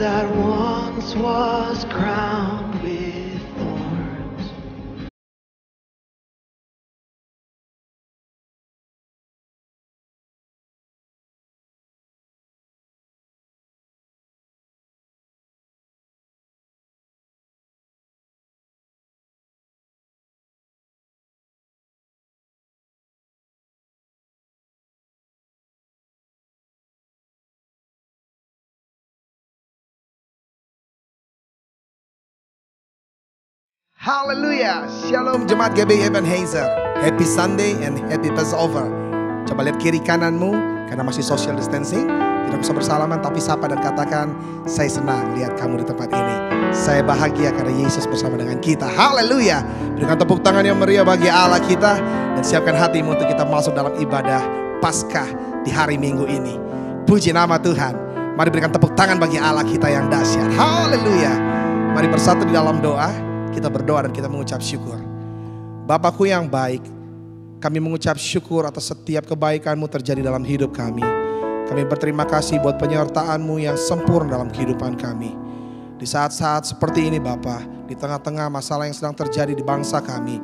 that once was crowned with thorns. Haleluya, Shalom Jemaat GBI Ebenezer. Happy Sunday and happy Passover. Coba lihat kiri kananmu, karena masih social distancing, tidak usah bersalaman, tapi sapa dan katakan, saya senang lihat kamu di tempat ini. Saya bahagia karena Yesus bersama dengan kita. Haleluya. Berikan tepuk tangan yang meriah bagi Allah kita, dan siapkan hatimu untuk kita masuk dalam ibadah Paskah di hari Minggu ini. Puji nama Tuhan. Mari berikan tepuk tangan bagi Allah kita yang dahsyat. Haleluya. Mari bersatu di dalam doa. Kita berdoa dan kita mengucap syukur. Bapakku yang baik, kami mengucap syukur atas setiap kebaikan-Mu terjadi dalam hidup kami. Kami berterima kasih buat penyertaan-Mu yang sempurna dalam kehidupan kami. Di saat-saat seperti ini Bapa, di tengah-tengah masalah yang sedang terjadi di bangsa kami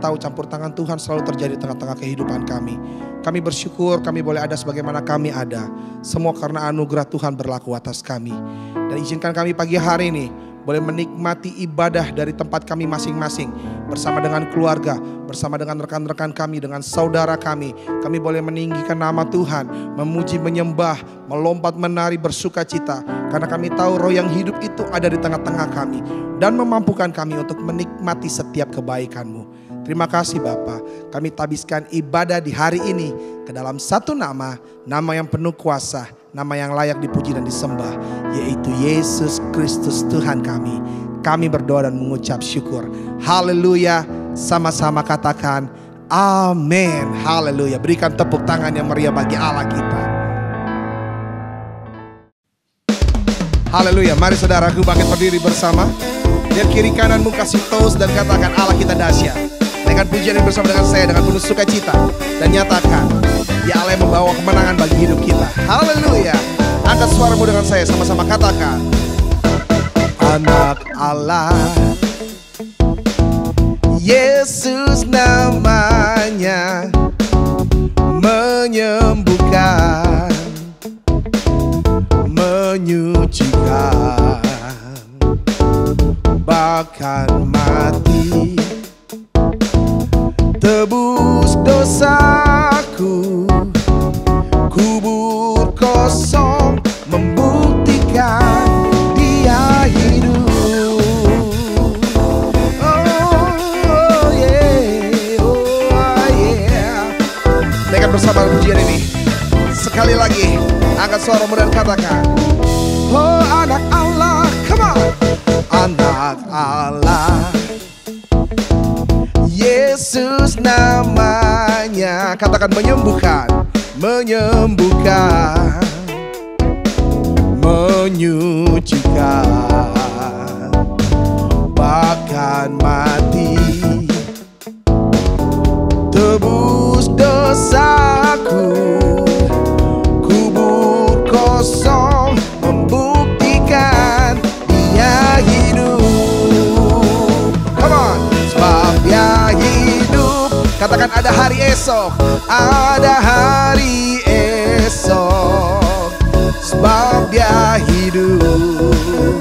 tahu campur tangan Tuhan selalu terjadi di tengah-tengah kehidupan kami. Kami bersyukur kami boleh ada sebagaimana kami ada. Semua karena anugerah Tuhan berlaku atas kami. Dan izinkan kami pagi hari ini boleh menikmati ibadah dari tempat kami masing-masing. Bersama dengan keluarga, bersama dengan rekan-rekan kami, dengan saudara kami. Kami boleh meninggikan nama Tuhan, memuji, menyembah, melompat, menari, bersuka cita. Karena kami tahu roh yang hidup itu ada di tengah-tengah kami. Dan memampukan kami untuk menikmati setiap kebaikan-Mu. Terima kasih Bapa. Kami tabiskan ibadah di hari ini ke dalam satu nama yang penuh kuasa, nama yang layak dipuji dan disembah, yaitu Yesus Kristus Tuhan kami. Kami berdoa dan mengucap syukur. Haleluya. Sama-sama katakan amin. Haleluya. Berikan tepuk tangan yang meriah bagi Allah kita. Haleluya. Mari saudaraku bangkit berdiri bersama. Lihat kiri kananmu, kasih toast dan katakan Allah kita dahsyat. Dengan pujian yang bersama dengan saya dengan penuh sukacita, dan nyatakan ya Allah yang membawa kemenangan bagi hidup kita. Haleluya. Angkat suaramu dengan saya, sama-sama katakan anak Allah, Yesus namanya, menyembuhkan, menyucikan, bahkan mati, tebus dosaku, kubur kosong, membuktikan Dia hidup. Oh yeah, oh yeah. Naikkan bersama pujian ini. Sekali lagi, angkat suaramu dan katakan, oh anak Allah, come on. Anak Allah, Yesus namanya, katakan menyembuhkan, menyembuhkan, menyucikan, bahkan mati, tebus dosaku, kubur kosong, membuktikan Dia hidup. Come on, sebab Dia hidup. Katakan ada hari esok, ada hari esok, sebab Dia hidup.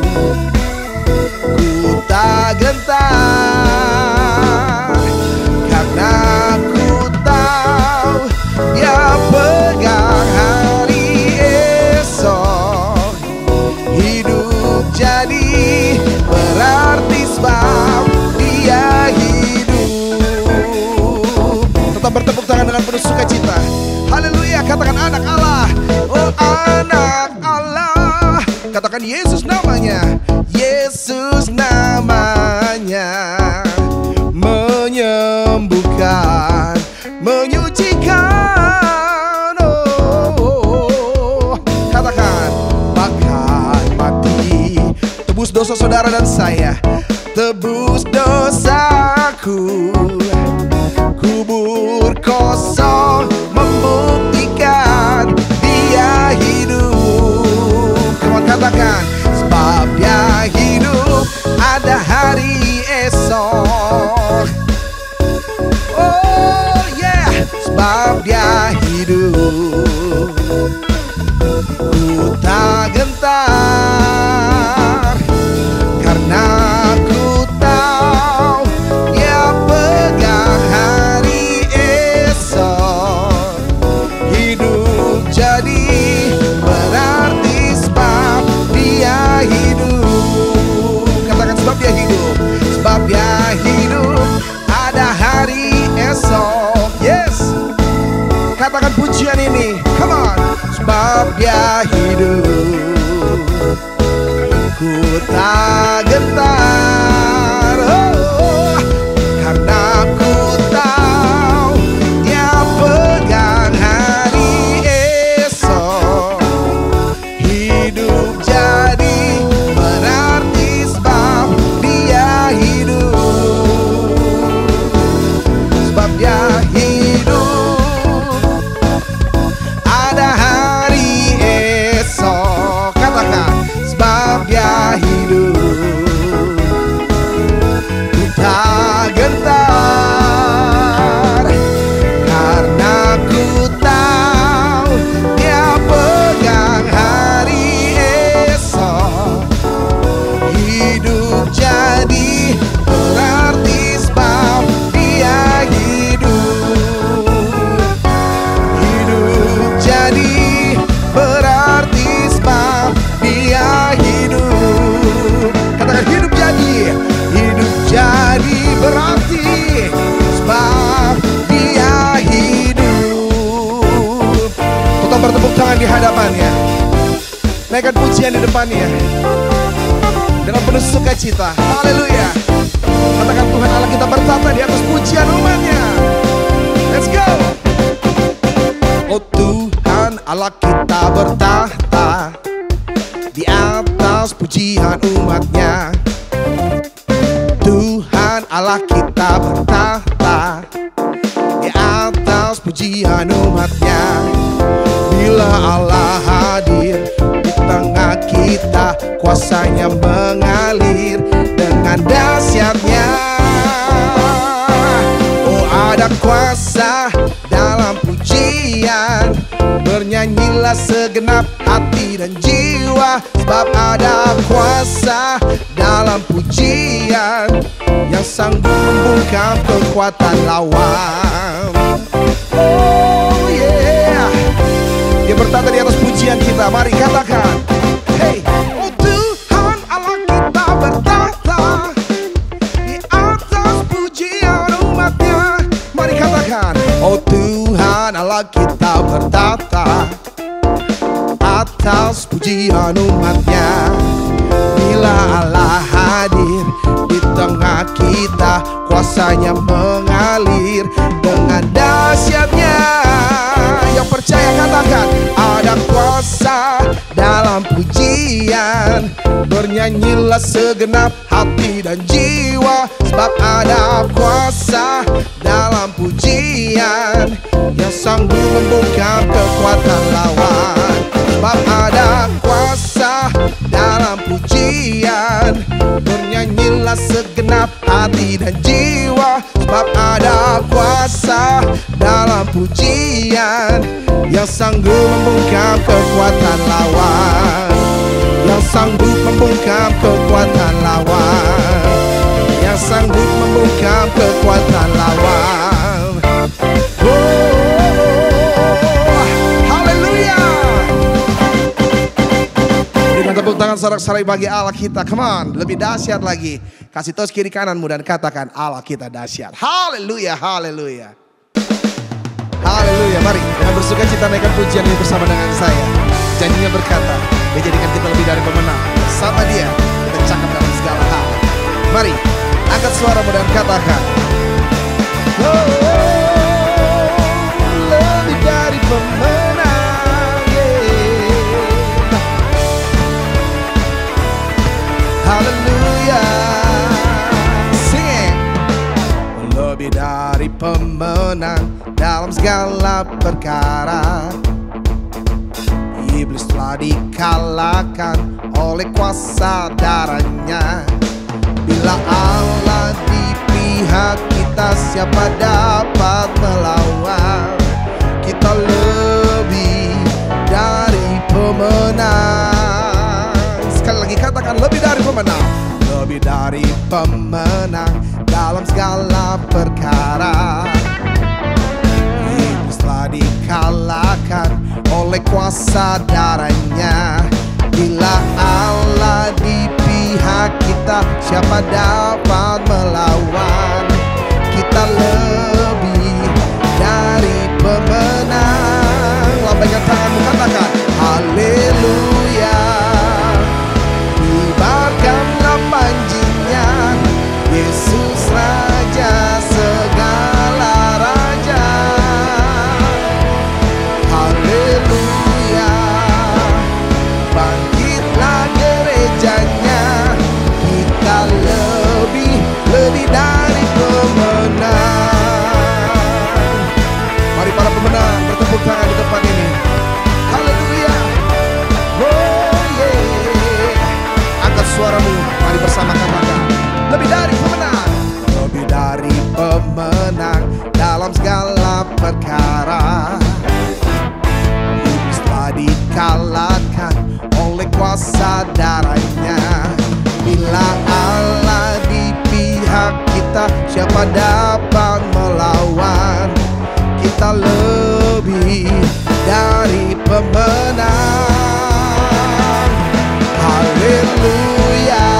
Ku tak gentar, karena ku tahu Dia pegang hari esok. Hidup jadi berarti sebab Dia hidup. Tetap bertepuk tangan dengan penuh sukacita. Haleluya. Katakan anak Allah, oh anak Allah. Katakan Yesus namanya, Yesus namanya, menyembuhkan, menyucikan. Oh, katakan bahkan mati, tebus dosa saudara dan saya, tebus dosaku, kubur kosong, membuktikan Dia hidup. Kamu katakan hari esok. Oh yeah, sebab Dia hidup. Ku tak gentar karena ku tahu Dia pegang hari esok. Hidup jadi berarti sebab Dia hidup. Katakan sebab Dia hidup. Sebab Dia hidup, ada hari esok. Yes, katakan pujian ini, come on. Sebab Dia hidup, ku tak gentar. Oh, karena ku tahu Dia pegang hari esok. Hidup jadi berarti sebab Dia hidup. Sebab Dia hidup, ada hari esok. Katakan sebab Dia hidup, ku tak gentar karena ku tahu Dia pegang hari esok. Hidup jadi berarti sebab Dia hidup. Hidup jadi berarti sebab Dia hidup. Katakan hidup jadi berarti sebab Dia hidup. Tetap bertepuk tangan di hadapannya, naikkan pujian di depannya dengan penuh sukacita. Haleluya. Katakan Tuhan Allah kita bertata di atas pujian umatnya. Let's go. Oh Tuhan Allah kita bertahta di atas pujian umatnya. Tuhan Allah kita bertahta di atas pujian umatnya. Bila Allah hadir di tengah kita, kuasanya mengalir dengan dahsyatnya. Oh ada kuasa dalam pujian, bernyanyilah segenap hati dan jiwa. Sebab ada kuasa dalam pujian yang sanggup membungkam kekuatan lawan. Oh yeah, Dia bertata di atas pujian kita. Mari katakan, hey, oh Tuhan Allah kita bertata di atas pujian umatnya. Mari katakan, oh Tuhan Allah kita bertata atas pujian umatnya. Bila Allah hadir di tengah kita, kuasanya mengalir dengan dahsyatnya. Yang percaya katakan, ada kuasa dalam pujian, bernyanyilah segenap hati dan jiwa. Sebab ada kuasa dalam pujian yang sanggup membungkam kekuatan lawan. Sebab ada kuasa dalam pujian, bernyanyilah segenap hati dan jiwa. Sebab ada kuasa dalam pujian yang sanggup membungkam kekuatan lawan. Yang sanggup membungkam kekuatan lawan. Yang sanggup membungkam kekuatan lawan. Tepuk tangan sorak-sorai bagi Allah kita. Come on, lebih dahsyat lagi. Kasih tos kiri kananmu dan katakan Allah kita dahsyat. Haleluya, haleluya. Haleluya, mari dengan bersuka cita naikkan pujian ini bersama dengan saya. Janjinya berkata, Dia jadikan kita lebih dari pemenang. Sama Dia, kita cakap dalam segala hal. Mari, angkat suaramu dan katakan, lebih dari pemenang. Haleluya, sing. Lebih dari pemenang dalam segala perkara. Iblis telah dikalahkan oleh kuasa darahnya. Bila Bila Allah di pihak kita, siapa dapat melawan? Kita lebih dari pemenang. Sekali lagi katakan, lebih dari pemenang. Lebih dari pemenang dalam segala perkara. Iblis telah dikalahkan oleh kuasa darahnya. Bila Allah di pihak kita, siapa dapat melawan? Kita lebih dari pemenang. Lambaikan tanganmu, katakan haleluya. Kibarkanlah panjinya, Yesus Raja segala raja. Haleluya. Bangkitlah gerejanya, kita lebih dari pemenang. Mari para pemenang bertepuk tangan di tempat ini. Haleluya. Oh yeah. Angkat suaramu, mari bersama katakan, lebih dari pemenang. Lebih dari pemenang dalam segala perkara. Iblis telah dikalahkan oleh kuasa darahnya. Bila Allah di pihak kita, siapa dapat melawan? Kita lebih dari pemenang. Haleluya.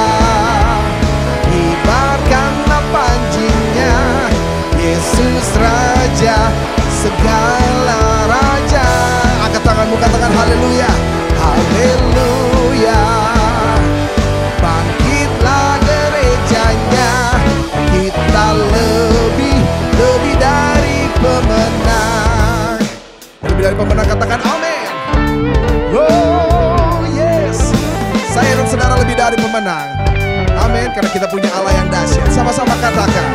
Kibarkanlah panjinya, Yesus Raja segala raja. Angkat tanganmu, katakan haleluya. Haleluya. Bangkitlah gerejanya, kita lebih dari pemenang. Lebih dari pemenang, katakan amin. Oh yes. Saya dan saudara lebih dari pemenang. Amin, karena kita punya Allah yang dahsyat. Sama-sama katakan,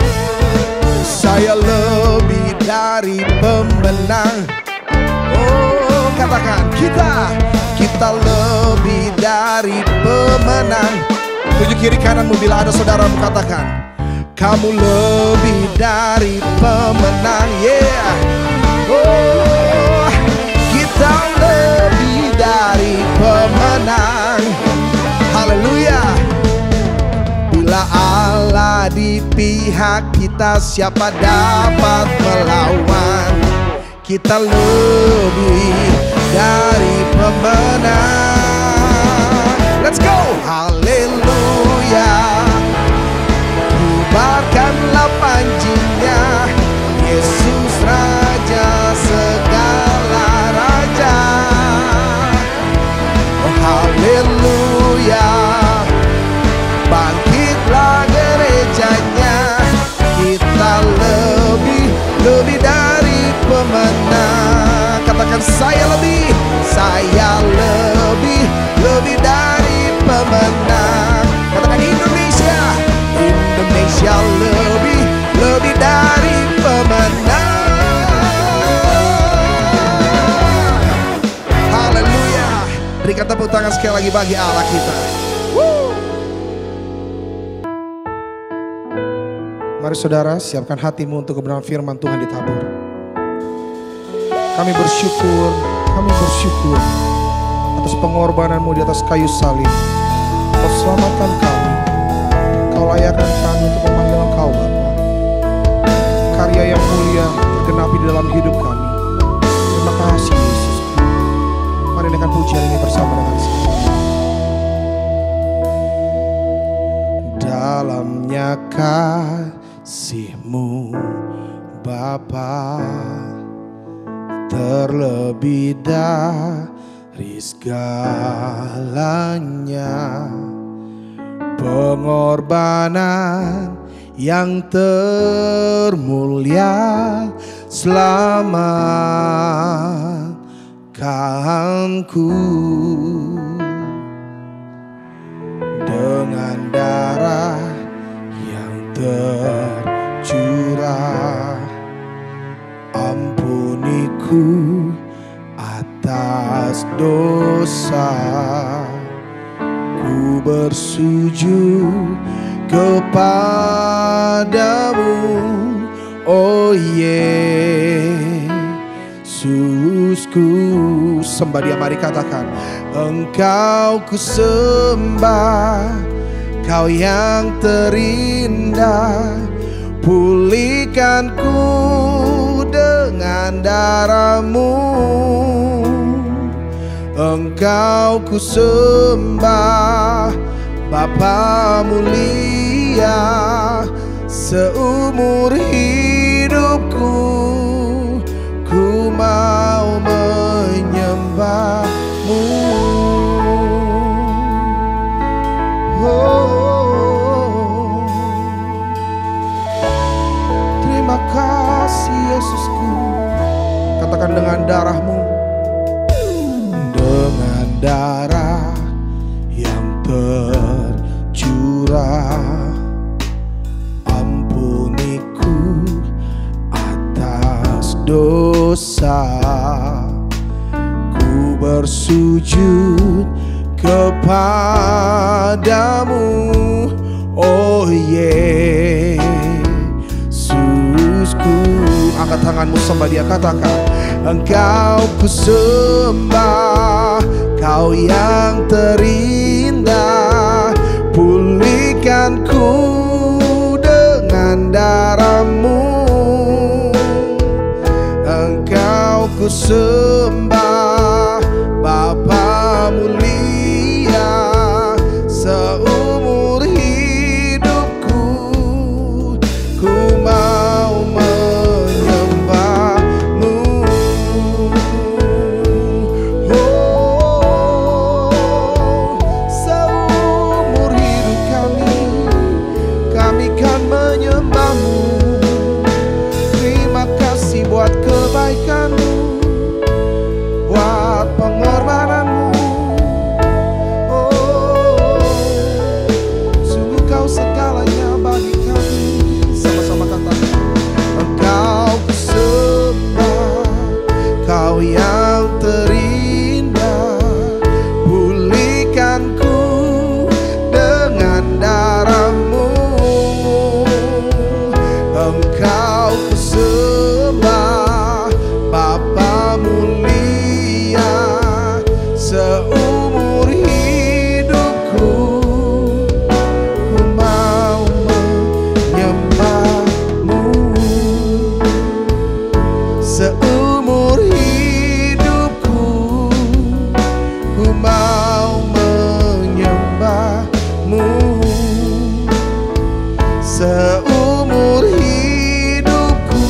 saya lebih dari pemenang. Oh, katakan, kita lebih dari pemenang. Tunjuk kiri kananmu bila ada saudaramu, katakan, kamu lebih dari pemenang. Yeah. Oh, kita lebih dari pemenang. Haleluya. Bila Allah di pihak kita, siapa dapat melawan? Kita lebih dari pemenang. Let's go. Haleluya. Kibarkanlah panjinya, Yesus Raja segala raja. Oh haleluya. Bangkitlah gerejanya, kita lebih dari pemenang. Katakan, saya lebih dari pemenang. Katakan, Indonesia lebih dari pemenang. Haleluya. Berikan tepuk tangan sekali lagi bagi Allah kita. Mari saudara, siapkan hatimu untuk kebenaran firman Tuhan ditabur. Kami bersyukur atas pengorbananmu di atas kayu salib. Kau selamatkan kami, Kau layakkan kami untuk memanggil Engkau Bapa. Karya yang mulia tergenapi di dalam hidup kami. Terima kasih Yesus. Mari naikkan pujian ini bersama dengan saya. Dalamnya kasih-Mu Bapa, terlebih dari segalanya, pengorbanan yang termulia selamatkanku. Dengan darah yang tercurah, ampuniku atas dosa. Ku bersujud kepadamu, oh Yesusku. Sembah Dia, mari katakan, Engkau ku sembah, Kau yang terindah, pulihkan ku dengan darah-Mu. Engkau ku sembah, Bapa mulia, seumur hidupku ku mau menyembah-Mu. Oh, terima kasih Yesusku. Katakan, dengan darah-Mu, dengan darah yang tercurah, ampuniku atas dosa. Ku bersujud kepadamu, oh Yesusku. Angkat tanganmu, sembah Dia, katakan, Engkau ku sembah, Kau yang terindah, pulihkan ku dengan darah-Mu. Engkau ku sembah, Bapa mulia, seumur hidupku ku mau menyembah-Mu. Oh, seumur hidup kami kan menyembah-Mu. Terima kasih buat kebaikan-Mu, buat pengorbanan-Mu. Oh, sungguh Kau segalanya bagi kami. Sama-sama katakan, Engkau ku sembah, Kau yang terindah, pulihkan ku dengan darah-Mu. Engkau ku sembah, Bapa mulia, seumur hidupku ku mau menyembah-Mu. Seumur hidupku ku mau menyembah-Mu. Seumur hidupku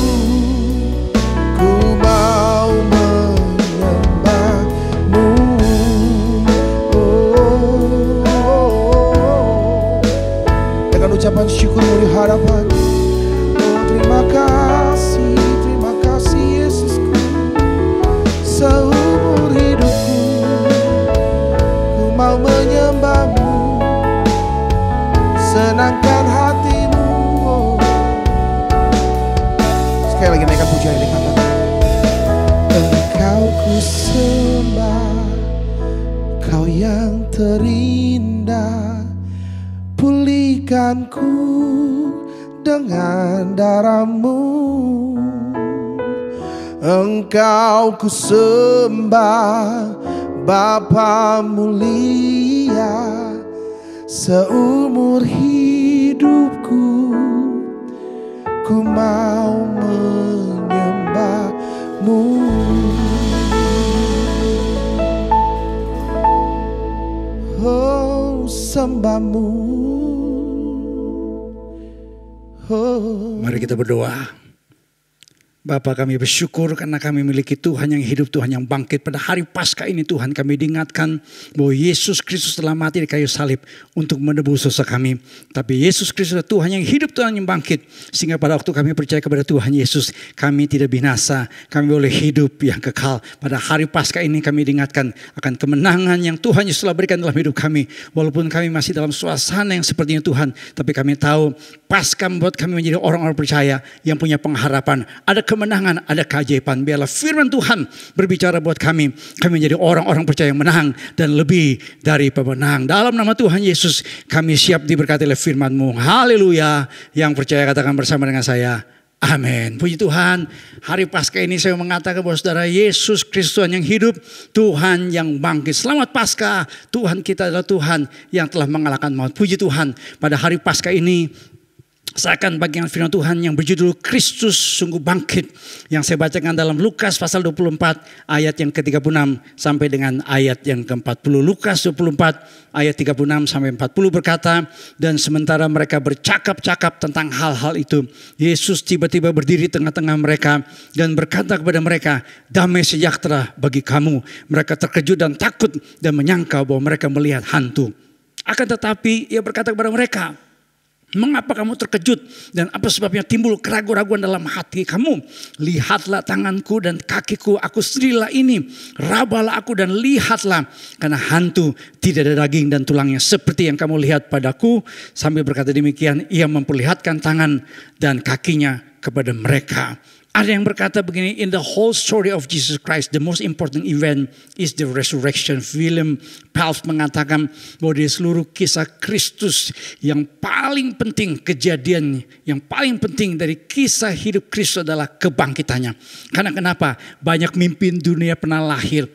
ku mau menyembah-Mu. Dengan ucapan syukur di hadapan, oh terima kasih Yesusku. Seumur hidupku ku mau menyembah-Mu, senangkan hati-Mu. Oh. Sekali lagi naikkan pujian ini, katakan, Engkau ku sembah, Kau yang terindah, pulihkan ku dengan darah-Mu. Engkau ku sembah, Bapa mulia, seumur hidupku ku mau menyembah-Mu. Oh, sembah-Mu. Oh. Mari kita berdoa. Bapa, kami bersyukur karena kami memiliki Tuhan yang hidup, Tuhan yang bangkit. Pada hari Paskah ini Tuhan, kami diingatkan bahwa Yesus Kristus telah mati di kayu salib untuk menebus dosa kami. Tapi Yesus Kristus adalah Tuhan yang hidup, Tuhan yang bangkit. Sehingga pada waktu kami percaya kepada Tuhan Yesus, kami tidak binasa, kami boleh hidup yang kekal. Pada hari Paskah ini kami diingatkan akan kemenangan yang Tuhan Yesus telah berikan dalam hidup kami. Walaupun kami masih dalam suasana yang sepertinya Tuhan, tapi kami tahu Paskah membuat kami menjadi orang-orang percaya yang punya pengharapan. Ada kemenangan, ada keajaiban. Biarlah firman Tuhan berbicara buat kami. Kami menjadi orang-orang percaya yang menang dan lebih dari pemenang. Dalam nama Tuhan Yesus kami siap diberkati oleh firman-Mu. Haleluya. Yang percaya katakan bersama dengan saya. Amin. Puji Tuhan. Hari Paskah ini saya mengatakan bahwa saudara, Yesus Kristus Tuhan yang hidup, Tuhan yang bangkit. Selamat Paskah. Tuhan kita adalah Tuhan yang telah mengalahkan maut. Puji Tuhan. Pada hari Paskah ini saya akan bagian firman Tuhan yang berjudul Kristus sungguh bangkit, yang saya bacakan dalam Lukas pasal 24 ayat yang ke-36 sampai dengan ayat yang ke-40. Lukas 24 ayat 36 sampai 40 berkata, dan sementara mereka bercakap-cakap tentang hal-hal itu, Yesus tiba-tiba berdiri tengah-tengah mereka dan berkata kepada mereka, damai sejahtera bagi kamu. Mereka terkejut dan takut dan menyangka bahwa mereka melihat hantu. Akan tetapi ia berkata kepada mereka, mengapa kamu terkejut dan apa sebabnya timbul keraguan-raguan dalam hati kamu? Lihatlah tanganku dan kakiku, aku sendirilah ini. Rabalah aku dan lihatlah, karena hantu tidak ada daging dan tulangnya seperti yang kamu lihat padaku. Sambil berkata demikian, ia memperlihatkan tangan dan kakinya kepada mereka. Ada yang berkata begini, in the whole story of Jesus Christ, the most important event is the resurrection. William Phelps mengatakan bahwa di seluruh kisah Kristus yang paling penting, kejadian yang paling penting dari kisah hidup Kristus adalah kebangkitannya. Karena kenapa? Banyak mimpin dunia pernah lahir.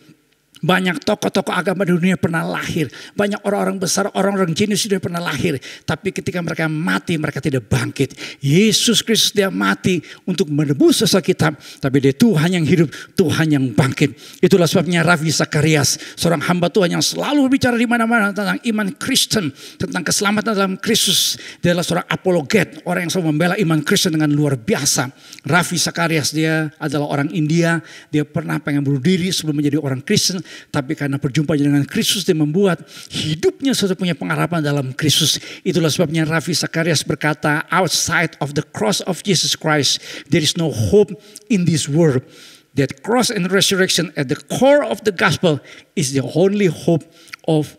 Banyak tokoh-tokoh agama dunia pernah lahir. Banyak orang-orang besar, orang-orang jenius sudah pernah lahir. Tapi ketika mereka mati, mereka tidak bangkit. Yesus Kristus dia mati untuk menebus dosa kita. Tapi dia Tuhan yang hidup, Tuhan yang bangkit. Itulah sebabnya Ravi Zacharias, seorang hamba Tuhan yang selalu berbicara di mana-mana tentang iman Kristen, tentang keselamatan dalam Kristus. Dia adalah seorang apologet, orang yang selalu membela iman Kristen dengan luar biasa. Ravi Zacharias dia adalah orang India. Dia pernah pengen bunuh diri sebelum menjadi orang Kristen. Tapi karena berjumpa dengan Kristus, dia membuat hidupnya sudah punya pengharapan dalam Kristus. Itulah sebabnya Ravi Zacharias berkata, outside of the cross of Jesus Christ, there is no hope in this world. That cross and resurrection at the core of the gospel is the only hope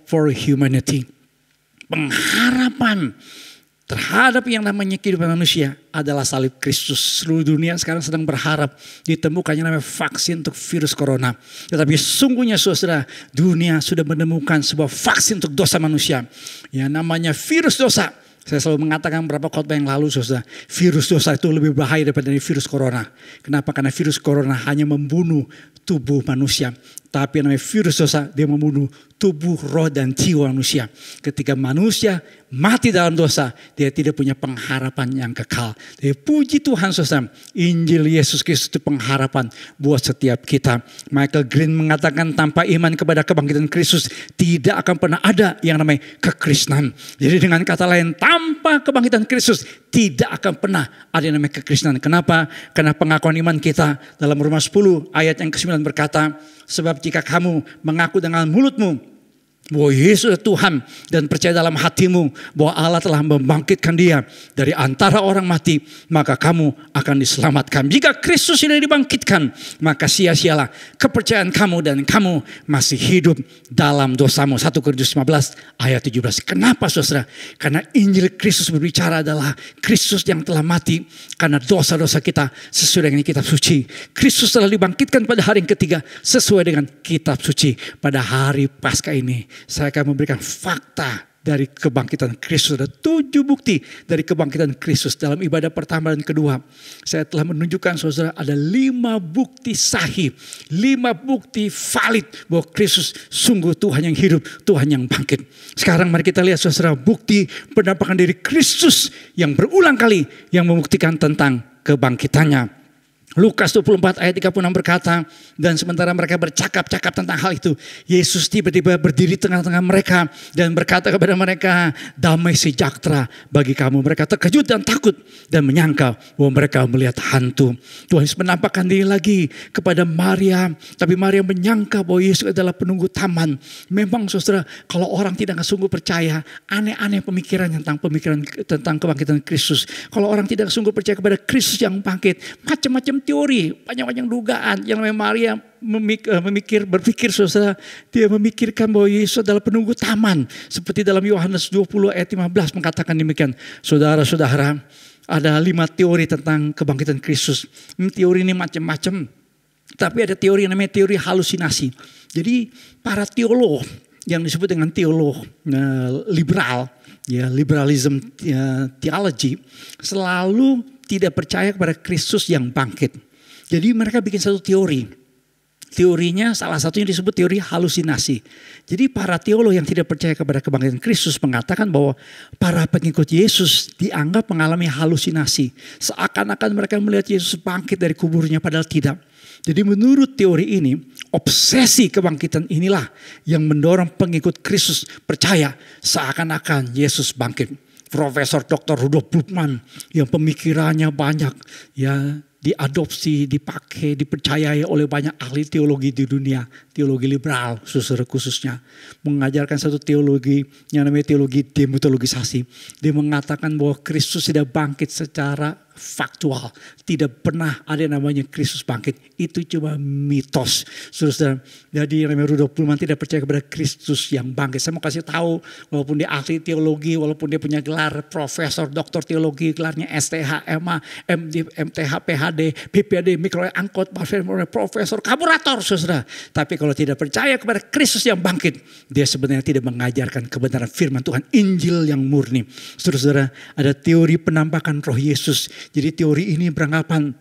for humanity. Pengharapan terhadap yang namanya kehidupan manusia adalah salib Kristus. Seluruh dunia sekarang sedang berharap ditemukannya namanya vaksin untuk virus corona. Tetapi sungguhnya saudara, dunia sudah menemukan sebuah vaksin untuk dosa manusia. Yang namanya virus dosa. Saya selalu mengatakan beberapa khotbah yang lalu saudara, virus dosa itu lebih bahaya daripada virus corona. Kenapa? Karena virus corona hanya membunuh tubuh manusia. Tapi namanya virus dosa, dia membunuh tubuh, roh dan jiwa manusia. Ketika manusia mati dalam dosa, dia tidak punya pengharapan yang kekal. Jadi puji Tuhan saudara, Injil Yesus Kristus itu pengharapan buat setiap kita. Michael Green mengatakan tanpa iman kepada kebangkitan Kristus tidak akan pernah ada yang namanya kekristenan. Jadi dengan kata lain, tanpa kebangkitan Kristus tidak akan pernah ada yang namanya kekristenan. Kenapa? Karena pengakuan iman kita dalam Roma 10 ayat yang ke-9 berkata, sebab jika kamu mengaku dengan mulutmu bahwa Yesus adalah Tuhan dan percaya dalam hatimu bahwa Allah telah membangkitkan dia dari antara orang mati, maka kamu akan diselamatkan. Jika Kristus tidak dibangkitkan, maka sia-sialah kepercayaan kamu dan kamu masih hidup dalam dosamu. 1 Korintus 15 ayat 17. Kenapa saudara? Karena Injil Kristus berbicara adalah Kristus yang telah mati karena dosa-dosa kita sesuai dengan kitab suci. Kristus telah dibangkitkan pada hari yang ketiga sesuai dengan kitab suci. Pada hari Paskah ini saya akan memberikan fakta dari kebangkitan Kristus. Ada 7 bukti dari kebangkitan Kristus. Dalam ibadah pertama dan kedua, saya telah menunjukkan saudara ada 5 bukti sahih, 5 bukti valid bahwa Kristus sungguh Tuhan yang hidup, Tuhan yang bangkit. Sekarang mari kita lihat saudara bukti penampakan diri Kristus yang berulang kali yang membuktikan tentang kebangkitannya. Lukas 24 ayat 36 berkata, dan sementara mereka bercakap-cakap tentang hal itu, Yesus tiba-tiba berdiri tengah-tengah mereka dan berkata kepada mereka, damai sejahtera bagi kamu. Mereka terkejut dan takut dan menyangka bahwa mereka melihat hantu. Tuhan Yesus menampakkan diri lagi kepada Maria, tapi Maria menyangka bahwa Yesus adalah penunggu taman. Memang saudara, kalau orang tidak sungguh percaya, aneh-aneh pemikiran tentang kebangkitan Kristus. Kalau orang tidak sungguh percaya kepada Kristus yang bangkit, macam-macam teori, banyak-banyak dugaan. Yang namanya Maria berpikir saudara, dia memikirkan bahwa Yesus adalah penunggu taman. Seperti dalam Yohanes 20 ayat 15 mengatakan demikian. Saudara-saudara, ada 5 teori tentang kebangkitan Kristus. Teori ini macam-macam. Tapi ada teori yang namanya teori halusinasi. Jadi para teolog yang disebut dengan teolog liberal, ya liberalism theology, selalu tidak percaya kepada Kristus yang bangkit. Jadi mereka bikin satu teori. Teorinya salah satunya disebut teori halusinasi. Jadi para teolog yang tidak percaya kepada kebangkitan Kristus mengatakan bahwa para pengikut Yesus dianggap mengalami halusinasi. Seakan-akan mereka melihat Yesus bangkit dari kuburnya padahal tidak. Jadi menurut teori ini, obsesi kebangkitan inilah yang mendorong pengikut Kristus percaya seakan-akan Yesus bangkit. Profesor Dr. Rudolf Bultmann yang pemikirannya banyak, ya, diadopsi, dipakai, dipercayai oleh banyak ahli teologi di dunia, teologi liberal khususnya, mengajarkan satu teologi yang namanya teologi demuteologisasi. Dia mengatakan bahwa Kristus tidak bangkit secara faktual, tidak pernah ada yang namanya Kristus bangkit, itu cuma mitos. Saudara, jadi yang namanya Rudolf Bultmann tidak percaya kepada Kristus yang bangkit. Saya mau kasih tahu, walaupun dia ahli teologi, walaupun dia punya gelar profesor, doktor teologi, gelarnya STH, MA, MD, MTH, PhD, PPD, mikro angkot, profesor, kaburator, saudara. Tapi kalau tidak percaya kepada Kristus yang bangkit, dia sebenarnya tidak mengajarkan kebenaran firman Tuhan, Injil yang murni. Saudara, ada teori penampakan roh Yesus. Jadi teori ini beranggapan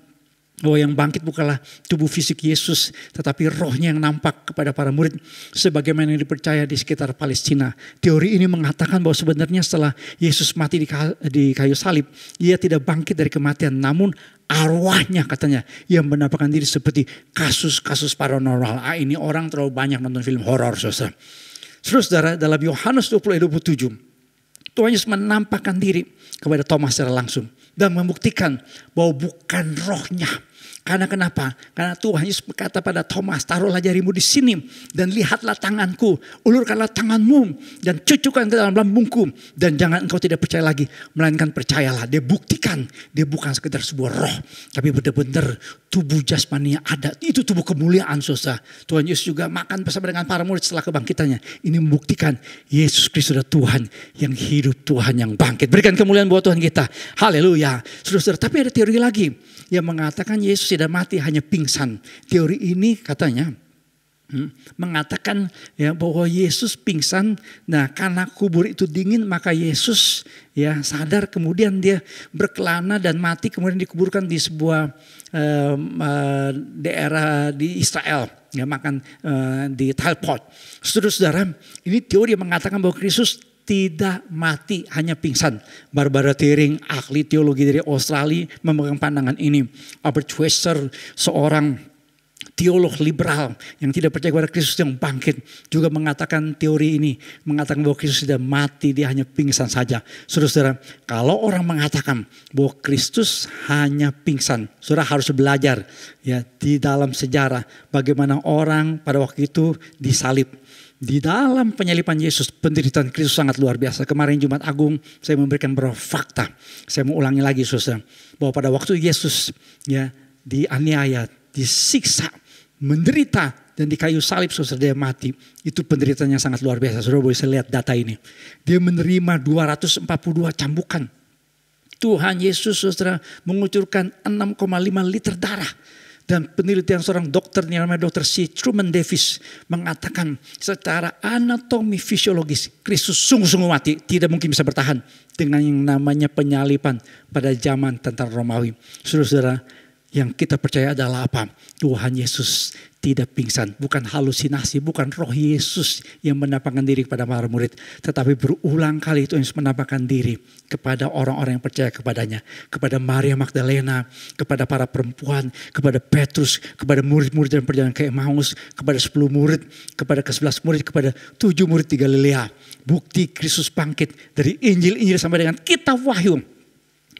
bahwa yang bangkit bukanlah tubuh fisik Yesus, tetapi rohnya yang nampak kepada para murid sebagaimana yang dipercaya di sekitar Palestina. Teori ini mengatakan bahwa sebenarnya setelah Yesus mati di kayu salib, ia tidak bangkit dari kematian, namun arwahnya katanya yang menampakkan diri seperti kasus-kasus paranormal. Ini orang terlalu banyak nonton film horor, saudara. Saudara, dalam Yohanes 20:27, Tuhan Yesus menampakkan diri kepada Thomas secara langsung dan membuktikan bahwa bukan rohnya. Karena kenapa? Karena Tuhan Yesus berkata pada Thomas, taruhlah jarimu di sini dan lihatlah tanganku, ulurkanlah tanganmu dan cucukkan ke dalam lambungku, dan jangan engkau tidak percaya lagi, melainkan percayalah. Dia buktikan, dia bukan sekedar sebuah roh, tapi benar-benar tubuh jasmaninya ada. Itu tubuh kemuliaan, saudara. Tuhan Yesus juga makan bersama dengan para murid setelah kebangkitannya. Ini membuktikan Yesus Kristus adalah Tuhan yang hidup, Tuhan yang bangkit. Berikan kemuliaan buat Tuhan kita. Haleluya. Saudara, tapi ada teori lagi yang mengatakan Yesus tidak mati, hanya pingsan. Teori ini katanya mengatakan ya bahwa Yesus pingsan. Nah, karena kubur itu dingin, maka Yesus ya sadar, kemudian dia berkelana dan mati, kemudian dikuburkan di sebuah daerah di Israel, ya, makan di Talpot. Saudara-saudara, ini teori yang mengatakan bahwa Kristus tidak mati, hanya pingsan. Barbara Thiering, ahli teologi dari Australia, memegang pandangan ini. Albert Schweitzer, seorang teolog liberal yang tidak percaya kepada Kristus yang bangkit, juga mengatakan teori ini, mengatakan bahwa Kristus tidak mati, dia hanya pingsan saja. Saudara, kalau orang mengatakan bahwa Kristus hanya pingsan, saudara harus belajar ya di dalam sejarah bagaimana orang pada waktu itu disalib. Di dalam penyaliban Yesus, penderitaan Kristus sangat luar biasa. Kemarin Jumat Agung saya memberikan beberapa fakta. Saya mau ulangi lagi, saudara, bahwa pada waktu Yesus ya dianiaya, disiksa, menderita dan di kayu salib, saudara, dia mati. Itu penderitaannya sangat luar biasa. Saudara boleh lihat data ini. Dia menerima 242 cambukan. Tuhan Yesus, saudara, mengucurkan 6,5 liter darah. Dan penelitian seorang dokter yang namanya Dr. C. Truman Davis mengatakan secara anatomi fisiologis Kristus sungguh-sungguh mati, tidak mungkin bisa bertahan dengan yang namanya penyaliban pada zaman tentara Romawi. Saudara-saudara, yang kita percaya adalah apa? Tuhan Yesus tidak pingsan, bukan halusinasi, bukan roh Yesus yang menampakkan diri kepada para murid, tetapi berulang kali Tuhan Yesus menampakkan diri kepada orang-orang yang percaya kepadanya, kepada Maria Magdalena, kepada para perempuan, kepada Petrus, kepada murid-murid yang perjalanan ke Emmaus, kepada 10 murid, kepada ke-11 murid, kepada 7 murid di Galilea. Bukti Kristus bangkit dari Injil-Injil sampai dengan kitab Wahyu.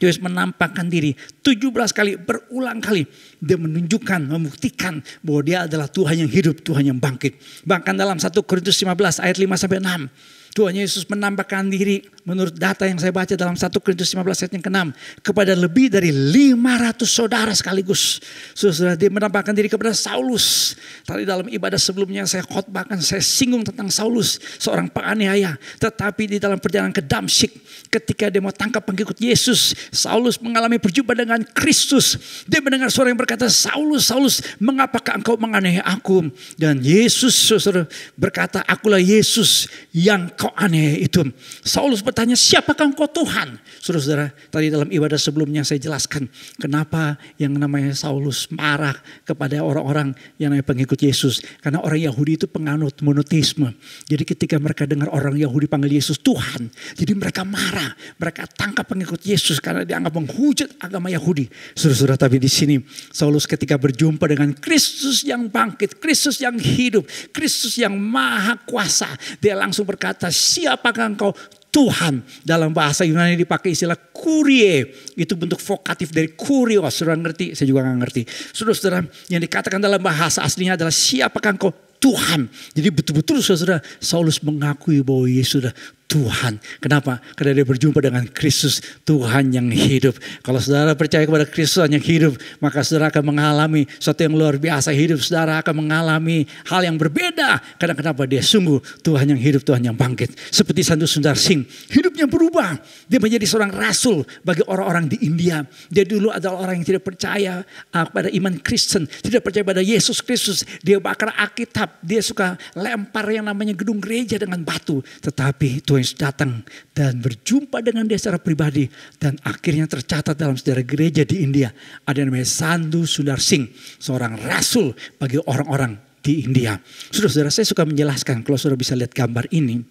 Yesus menampakkan diri 17 kali, berulang kali. Dia menunjukkan, membuktikan bahwa dia adalah Tuhan yang hidup, Tuhan yang bangkit. Bahkan dalam 1 Korintus 15 ayat 5-6. Tuhan Yesus menampakkan diri menurut data yang saya baca dalam 1 Korintus 15 ayat yang ke-6 kepada lebih dari 500 saudara sekaligus. Saudara, dia menampakkan diri kepada Saulus. Tadi dalam ibadah sebelumnya saya khotbahkan, saya singgung tentang Saulus, seorang penganiaya. Tetapi di dalam perjalanan ke Damsyik, ketika dia mau tangkap pengikut Yesus, Saulus mengalami perjumpaan dengan Kristus. Dia mendengar suara yang berkata, Saulus, Saulus, mengapakah engkau menganiaya aku? Dan Yesus, saudara, berkata, akulah Yesus yang kau aniaya itu. Saulus bertanya, siapakah engkau Tuhan? Saudara-saudara, tadi dalam ibadah sebelumnya saya jelaskan kenapa yang namanya Saulus marah kepada orang-orang yang namanya pengikut Yesus. Karena orang Yahudi itu penganut monoteisme. Jadi ketika mereka dengar orang Yahudi panggil Yesus Tuhan, jadi mereka marah. Mereka tangkap pengikut Yesus karena dianggap menghujat agama Yahudi. Saudara-saudara, tapi di sini Saulus ketika berjumpa dengan Kristus yang bangkit, Kristus yang hidup, Kristus yang maha kuasa, dia langsung berkata, siapakah engkau Tuhan? Dalam bahasa Yunani dipakai istilah kurie. Itu bentuk vokatif dari kurios. Saudara ngerti? Saya juga gak ngerti. Saudara-saudara, yang dikatakan dalam bahasa aslinya adalah siapakah engkau Tuhan. Jadi betul-betul saudara, Saulus mengakui bahwa Yesus adalah Tuhan. Kenapa? Karena dia berjumpa dengan Kristus, Tuhan yang hidup. Kalau saudara percaya kepada Kristus yang hidup, maka saudara akan mengalami sesuatu yang luar biasa. Hidup saudara akan mengalami hal yang berbeda. Karena kenapa? Dia sungguh Tuhan yang hidup, Tuhan yang bangkit. Seperti Santu Sundar Singh, hidupnya berubah. Dia menjadi seorang rasul bagi orang-orang di India. Dia dulu adalah orang yang tidak percaya pada iman Kristen, tidak percaya pada Yesus Kristus. Dia bakar Alkitab, dia suka lempar yang namanya gedung gereja dengan batu. Tetapi Tuhan Yesus datang dan berjumpa dengan dia secara pribadi. Dan akhirnya tercatat dalam sejarah gereja di India. Ada yang namanya Santu Sundar Singh, seorang rasul bagi orang-orang di India. Saudara-saudara, saya suka menjelaskan, kalau saudara bisa lihat gambar ini.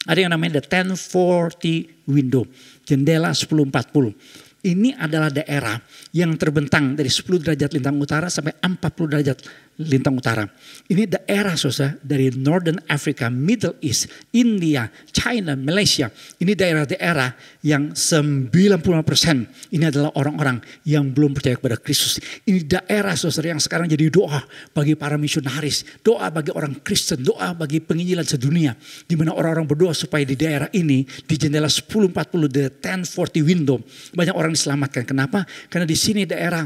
Ada yang namanya the 1040 window, jendela 1040. Ini adalah daerah yang terbentang dari 10 derajat lintang utara sampai 40 derajat lintang utara. Ini daerah saudara dari Northern Africa, Middle East, India, China, Malaysia. Ini daerah-daerah yang 90% ini adalah orang-orang yang belum percaya kepada Kristus. Ini daerah saudara yang sekarang jadi doa bagi para misionaris, doa bagi orang Kristen, doa bagi penginjilan sedunia. Di mana orang-orang berdoa supaya di daerah ini, di jendela 1040, the 1040 window, banyak orang diselamatkan. Kenapa? Karena di sini daerah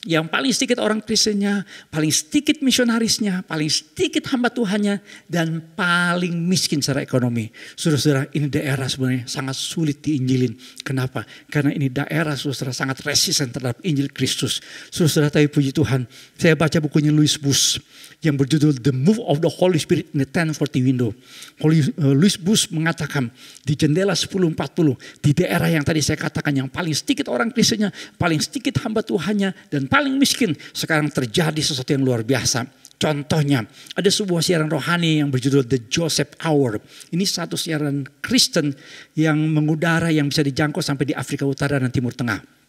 yang paling sedikit orang Kristennya, paling sedikit misionarisnya, paling sedikit hamba Tuhannya, dan paling miskin secara ekonomi. Saudara-saudara, ini daerah sebenarnya sangat sulit diinjilin. Kenapa? Karena ini daerah saudara sangat resisten terhadap Injil Kristus. Saudara-saudara, tapi puji Tuhan, saya baca bukunya Louis Bush yang berjudul The Move of the Holy Spirit in the 1040 Window. Louis Bush mengatakan di jendela 1040, di daerah yang tadi saya katakan yang paling sedikit orang Kristennya, paling sedikit hamba Tuhannya, dan paling miskin, sekarang terjadi sesuatu yang luar biasa. Contohnya, ada sebuah siaran rohani yang berjudul The Joseph Hour. Ini satu siaran Kristen yang mengudara yang bisa dijangkau sampai di Afrika Utara dan Timur Tengah.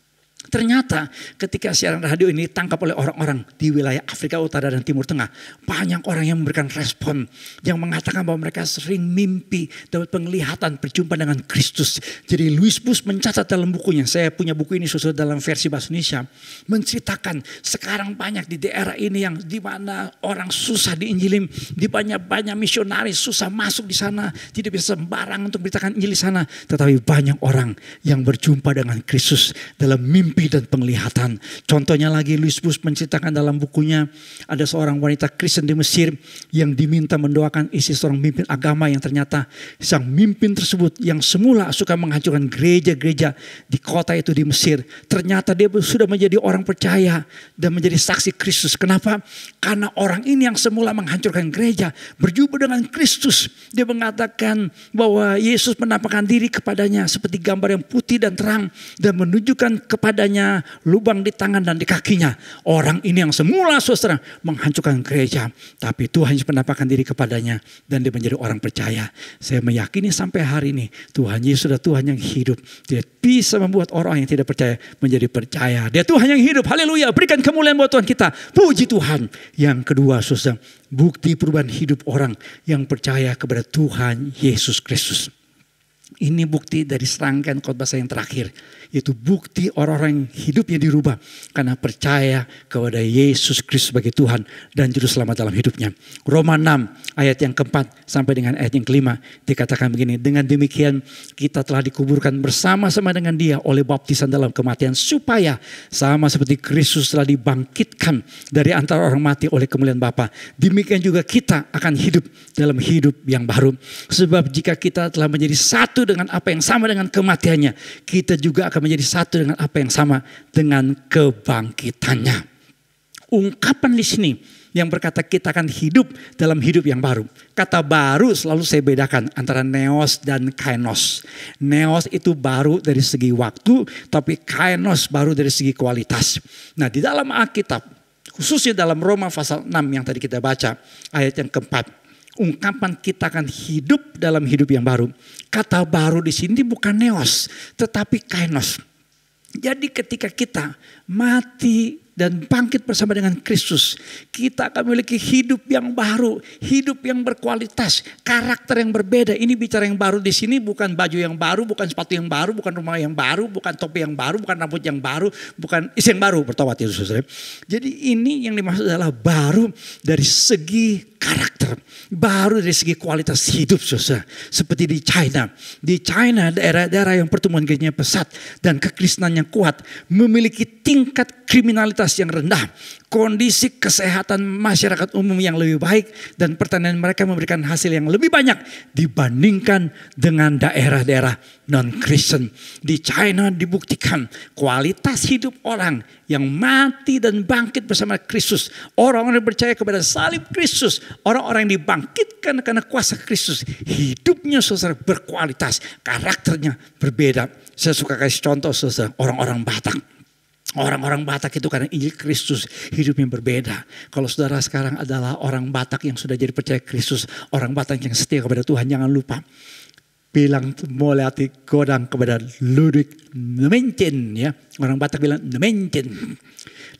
Ternyata ketika siaran radio ini ditangkap oleh orang-orang di wilayah Afrika Utara dan Timur Tengah, banyak orang yang memberikan respon, yang mengatakan bahwa mereka sering mimpi, dapat penglihatan, berjumpa dengan Kristus. Jadi Louis Bush mencatat dalam bukunya, saya punya buku ini sudah dalam versi bahasa Indonesia, menceritakan sekarang banyak di daerah ini yang di mana orang susah diinjilin, di banyak misionaris susah masuk di sana, tidak bisa sembarang untuk beritakan Injil di sana, tetapi banyak orang yang berjumpa dengan Kristus dalam mimpi dan penglihatan. Contohnya lagi, Louis Bush menceritakan dalam bukunya, ada seorang wanita Kristen di Mesir yang diminta mendoakan istri seorang pemimpin agama yang ternyata sang pemimpin tersebut yang semula suka menghancurkan gereja-gereja di kota itu di Mesir, ternyata dia sudah menjadi orang percaya dan menjadi saksi Kristus. Kenapa? Karena orang ini yang semula menghancurkan gereja berjumpa dengan Kristus. Dia mengatakan bahwa Yesus menampakkan diri kepadanya seperti gambar yang putih dan terang dan menunjukkan kepadanya lubang di tangan dan di kakinya. Orang ini yang semula saudara menghancurkan gereja, tapi Tuhan menampakkan diri kepadanya dan dia menjadi orang percaya. Saya meyakini sampai hari ini Tuhan Yesus adalah Tuhan yang hidup. Dia bisa membuat orang yang tidak percaya menjadi percaya. Dia Tuhan yang hidup. Haleluya. Berikan kemuliaan buat Tuhan kita. Puji Tuhan. Yang kedua saudara, bukti perubahan hidup orang yang percaya kepada Tuhan Yesus Kristus. ini bukti dari serangkaian khotbah saya yang terakhir. Yaitu bukti orang-orang yang hidupnya dirubah karena percaya kepada Yesus Kristus sebagai Tuhan dan Juru Selamat dalam hidupnya. Roma 6 ayat yang keempat sampai dengan ayat yang kelima dikatakan begini. Dengan demikian kita telah dikuburkan bersama-sama dengan Dia oleh baptisan dalam kematian, supaya sama seperti Kristus telah dibangkitkan dari antara orang mati oleh kemuliaan Bapa, demikian juga kita akan hidup dalam hidup yang baru. Sebab jika kita telah menjadi satu dengan apa yang sama dengan kematiannya, kita juga akan menjadi satu dengan apa yang sama dengan kebangkitannya. Ungkapan di sini yang berkata kita akan hidup dalam hidup yang baru. Kata baru selalu saya bedakan antara neos dan kainos. Neos itu baru dari segi waktu, tapi kainos baru dari segi kualitas. Nah, di dalam Alkitab, khususnya dalam Roma pasal 6 yang tadi kita baca, ayat yang keempat, ungkapan kita akan hidup dalam hidup yang baru. Kata baru di sini bukan neos, tetapi kainos. Jadi ketika kita mati dan bangkit bersama dengan Kristus, kita akan memiliki hidup yang baru, hidup yang berkualitas, karakter yang berbeda. Ini bicara yang baru di sini bukan baju yang baru, bukan sepatu yang baru, bukan rumah yang baru, bukan topi yang baru, bukan rambut yang baru, bukan isi yang baru, bertobat ya saudara. Jadi ini yang dimaksud adalah baru dari segi karakter, baru dari segi kualitas hidup saudara. Seperti di China. Di China daerah-daerah yang pertumbuhan gerejanya pesat dan kekristenannya kuat, memiliki tingkat kriminalitas yang rendah, kondisi kesehatan masyarakat umum yang lebih baik, dan pertanian mereka memberikan hasil yang lebih banyak dibandingkan dengan daerah-daerah non-Kristen. Di China dibuktikan kualitas hidup orang yang mati dan bangkit bersama Kristus, orang-orang yang percaya kepada salib Kristus, orang-orang yang dibangkitkan karena kuasa Kristus, hidupnya saudara berkualitas, karakternya berbeda. Saya suka kasih contoh saudara, orang-orang Batak. Orang-orang Batak itu karena Injil Kristus hidupnya berbeda. Kalau saudara sekarang adalah orang Batak yang sudah jadi percaya Kristus, orang Batak yang setia kepada Tuhan, jangan lupa bilang mulai hati godang kepada Ludwig Nemenchen, ya. Orang Batak bilang Nemenchen.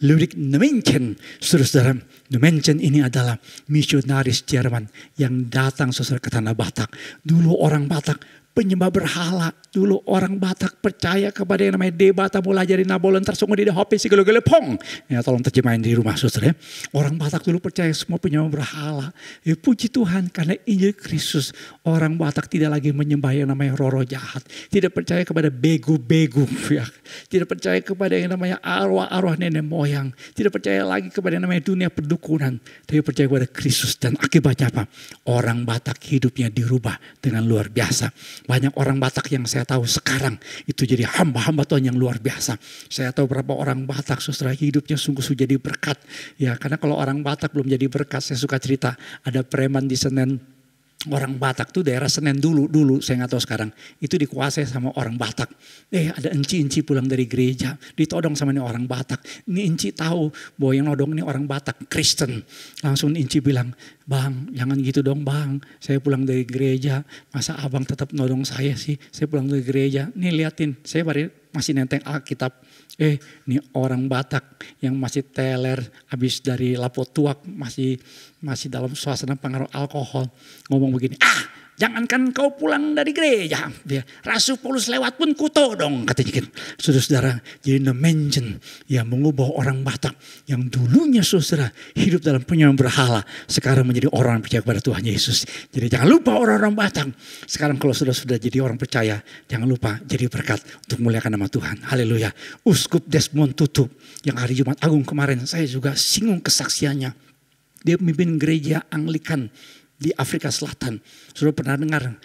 Ludwig Nemenchen, saudara-saudara, Nemenchen ini adalah misionaris Jerman yang datang saudara ke tanah Batak. Dulu orang Batak penyembah berhala. Dulu orang Batak percaya kepada yang namanya Debata, mulai dari Nabolan tersungguh di hopi sigelo-gelo pong. Ya, tolong terjemahin di rumah saudara. Orang Batak dulu percaya semua penyembah berhala. Ya, puji Tuhan karena Injil Kristus, orang Batak tidak lagi menyembah yang namanya roh-roh jahat. Tidak percaya kepada begu-begu. Ya. Tidak percaya kepada yang namanya arwah-arwah nenek moyang. Tidak percaya lagi kepada yang namanya dunia perdukunan. Tapi percaya kepada Kristus. Dan akibatnya apa? Orang Batak hidupnya dirubah dengan luar biasa. Banyak orang Batak yang saya tahu sekarang itu jadi hamba-hamba Tuhan yang luar biasa. Saya tahu berapa orang Batak saudara hidupnya sungguh-sungguh jadi berkat. Ya, karena kalau orang Batak belum jadi berkat, saya suka cerita ada preman di Senen. Orang Batak tuh daerah Senen dulu saya nggak tahu sekarang itu dikuasai sama orang Batak. Ada enci pulang dari gereja ditodong sama ini orang Batak. Ini enci tahu bahwa yang nodong ini orang Batak Kristen. Langsung enci bilang, "Bang, jangan gitu dong bang. Saya pulang dari gereja. Masa abang tetap nodong saya sih? Saya pulang dari gereja. Nih liatin, saya masih nenteng Alkitab. Ini orang Batak yang masih teler habis dari Lapo Tuak, masih dalam suasana pengaruh alkohol, ngomong begini, jangankan kau pulang dari gereja, Rasul Paulus lewat pun kuto dong," katanya. Saudara-saudara, jadi Nemenchen yang mengubah orang Batak yang dulunya saudara hidup dalam penyembah berhala, sekarang menjadi orang yang percaya kepada Tuhan Yesus. Jadi jangan lupa orang-orang Batak. Sekarang kalau sudah jadi orang percaya, jangan lupa jadi berkat untuk memuliakan nama Tuhan. Haleluya. Uskup Desmond Tutu yang hari Jumat Agung kemarin saya juga singgung kesaksiannya. Dia memimpin gereja Anglikan di Afrika Selatan. Sudah pernah dengar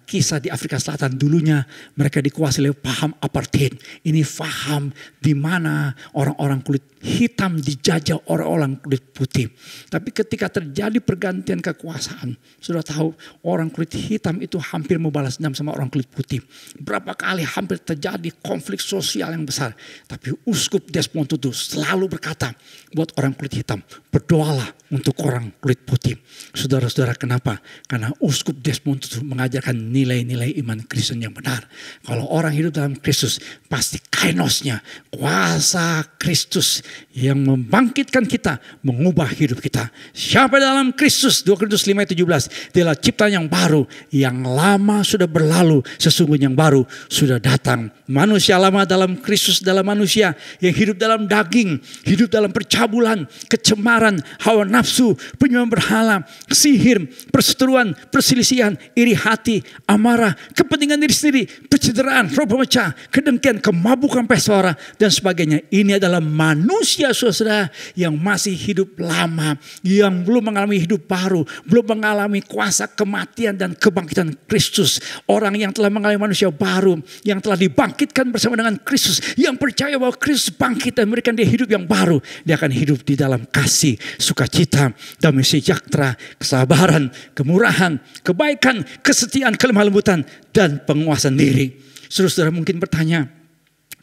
kisah di Afrika Selatan, dulunya mereka dikuasai oleh paham apartheid. Ini paham di mana orang-orang kulit hitam dijajah orang-orang kulit putih. Tapi ketika terjadi pergantian kekuasaan, sudah tahu orang kulit hitam itu hampir membalas dendam sama orang kulit putih. Berapa kali hampir terjadi konflik sosial yang besar. Tapi Uskup Desmond Tutu selalu berkata buat orang kulit hitam, berdoalah untuk orang kulit putih. Saudara-saudara, Kenapa? Karena Uskup Desmond Tutu mengajarkan nilai-nilai iman Kristen yang benar. Kalau orang hidup dalam Kristus, pasti kainosnya, kuasa Kristus yang membangkitkan kita, mengubah hidup kita. Siapa dalam Kristus? 2 Korintus 5:17. Dialah ciptaan yang baru, yang lama sudah berlalu, sesungguhnya yang baru sudah datang. Manusia lama dalam Kristus, dalam manusia yang hidup dalam daging, hidup dalam percabulan, kecemaran, hawa nafsu, penyembahan berhala, sihir, perseteruan, perselisihan, iri hati, amarah, kepentingan diri sendiri, pencitraan, roh pemecah, kedengkian, kemabukan pesta dan sebagainya. Ini adalah manusia saudara yang masih hidup lama, yang belum mengalami hidup baru, belum mengalami kuasa kematian dan kebangkitan Kristus. Orang yang telah mengalami manusia baru, yang telah dibangkitkan bersama dengan Kristus, yang percaya bahwa Kristus bangkit dan memberikan dia hidup yang baru, dia akan hidup di dalam kasih, sukacita, damai sejahtera, kesabaran, kemurahan, kebaikan, kesetiaan, kelemah lembutan, dan penguasaan diri. Saudara mungkin bertanya,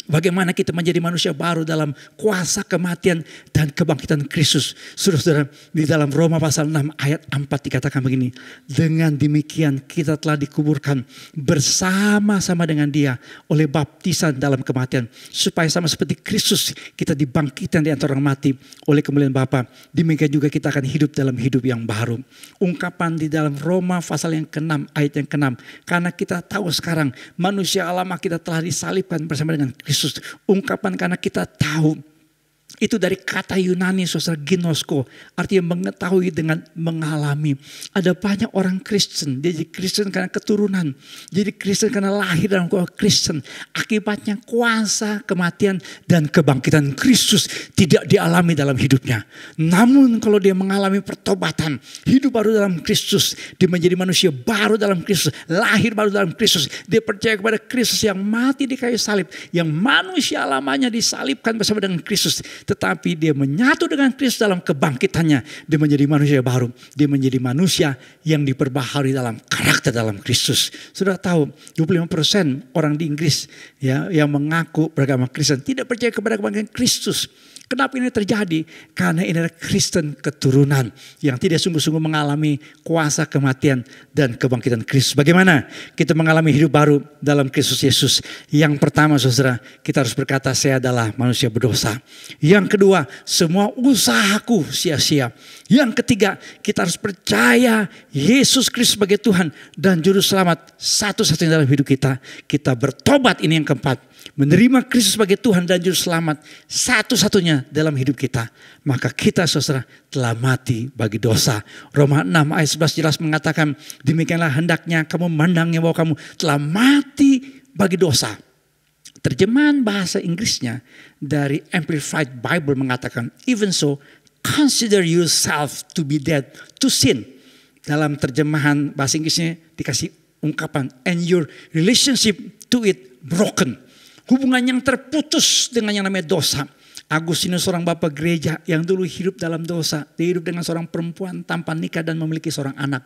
bagaimana kita menjadi manusia baru dalam kuasa kematian dan kebangkitan Kristus? Saudara, di dalam Roma pasal 6 ayat 4 dikatakan begini. Dengan demikian kita telah dikuburkan bersama-sama dengan dia oleh baptisan dalam kematian. Supaya sama seperti Kristus kita dibangkitkan di antara orang mati oleh kemuliaan Bapa. Demikian juga kita akan hidup dalam hidup yang baru. Ungkapan di dalam Roma pasal yang ke-6 ayat yang ke-6. Karena kita tahu sekarang manusia lama kita telah disalibkan bersama dengan Kristus. Ungkapan karena kita tahu itu dari kata Yunani saudara ginosko, artinya mengetahui dengan mengalami. Ada banyak orang Kristen, dia jadi Kristen karena keturunan, jadi Kristen karena lahir dalam keluarga Kristen. Akibatnya kuasa kematian dan kebangkitan Kristus tidak dialami dalam hidupnya. Namun kalau dia mengalami pertobatan, hidup baru dalam Kristus, dia menjadi manusia baru dalam Kristus, lahir baru dalam Kristus, dia percaya kepada Kristus yang mati di kayu salib, yang manusia lamanya disalibkan bersama dengan Kristus. Tetapi dia menyatu dengan Kristus dalam kebangkitannya. Dia menjadi manusia baru. Dia menjadi manusia yang diperbaharui dalam karakter dalam Kristus. Sudah tahu 25% orang di Inggris ya, yang mengaku beragama Kristen tidak percaya kepada kebangkitan Kristus. Kenapa ini terjadi? Karena ini adalah Kristen keturunan yang tidak sungguh-sungguh mengalami kuasa kematian dan kebangkitan Kristus. Bagaimana kita mengalami hidup baru dalam Kristus Yesus? Yang pertama saudara, kita harus berkata saya adalah manusia berdosa. Yang kedua, semua usahaku sia-sia. Yang ketiga, kita harus percaya Yesus Kristus sebagai Tuhan dan Juru Selamat satu-satunya dalam hidup kita. Kita bertobat, ini yang keempat. Menerima Kristus sebagai Tuhan dan Juru Selamat satu-satunya dalam hidup kita. Maka kita saudara telah mati bagi dosa. Roma 6 ayat 11 jelas mengatakan, demikianlah hendaknya kamu memandangnya bahwa kamu telah mati bagi dosa. Terjemahan bahasa Inggrisnya dari Amplified Bible mengatakan, even so consider yourself to be dead to sin. Dalam terjemahan bahasa Inggrisnya dikasih ungkapan, and your relationship to it broken. Hubungan yang terputus dengan yang namanya dosa. Agustinus seorang bapak gereja yang dulu hidup dalam dosa. Dia hidup dengan seorang perempuan tanpa nikah dan memiliki seorang anak.